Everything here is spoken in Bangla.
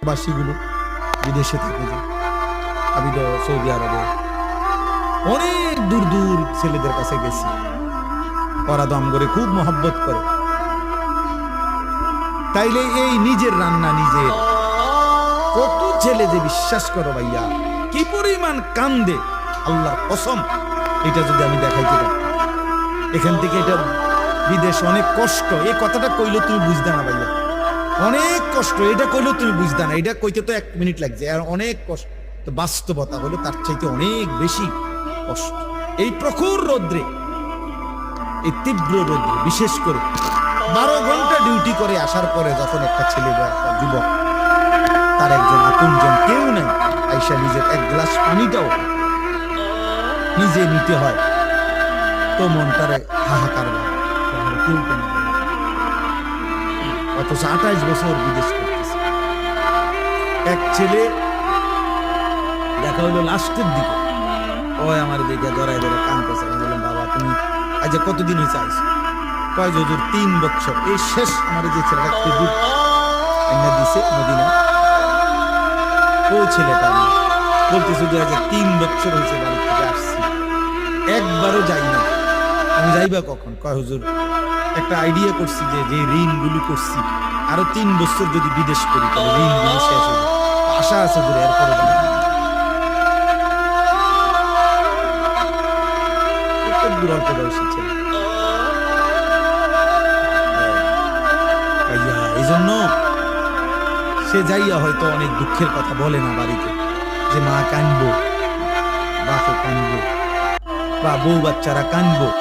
বাসীগুলো বিদেশে থাকে, যে আমি তো সৌদি আরবে অনেক দূর দূর ছেলেদের কাছে গেছি, ওরা দম করে খুব মহব্বত করে। তাইলে এই নিজের রান্না নিজের, কত ছেলে যে বিশ্বাস করো ভাইয়া, কি পরিমাণ কান্দে আল্লাহর কসম, এটা যদি আমি দেখাইতে পারি। এখান থেকে এটা বিদেশ অনেক কষ্ট, এই কথাটা কইলে তুমি বুঝতে না ভাইয়া, অনেক কষ্ট, এটা কইলে তুমি বুঝতে না, এটা কইতে তো 1 মিনিট লাগছে, আর অনেক কষ্ট। তো বাস্তবতা হলো তার চাইতে অনেক বেশি কষ্ট। এই প্রখর রৌদ্রে, এই তীব্র রৌদ্রে, বিশেষ করে 12 ঘন্টা ডিউটি করে আসার পরে যখন একটা ছেলে বা একটা যুবক, তার একজন আপনজন কেউ নেই, আইসা নিজের 1 গ্লাস পানিটাও নিজে নিতে হয়, তো মনটারে হাহাকার লাগে, কেউ কেন। অথচ 28 বছর বিদেশ করতেছে। এক ছেলে দেখা হইলো লাস্টের দিকে, ওই আমার দেখে জড়াই ধরে কাঁদতেছে। আমি বললাম, বাবা তুমি আজ কতদিন হয়েছে আইস? কয় হুজুর 3 বছর, এই শেষ আমার যে ছেলেটা খেজুর এনে দিছে মদিনা, ও ছেলেটা বলতেছে যে আজ 3 বছর হয়েছে বাড়ি থেকে আসছি, একবারও যাই না। আমি যাইবা কখন? কয় হুজুর একটা আইডিয়া করছি যে যে ঋণগুলো করছি, আরো 3 বছর যদি বিদেশ করি তাহলে ঋণগুলো শেষ হবে, আশা আছে ধরে এরপরে অল্প বয়সী ছেলে। এই জন্য সে যাইয়া হয়তো অনেক দুঃখের কথা বলে না বাড়িতে, যে মা কানবো, বাপে কানবো, বা বউ বাচ্চারা কানবো।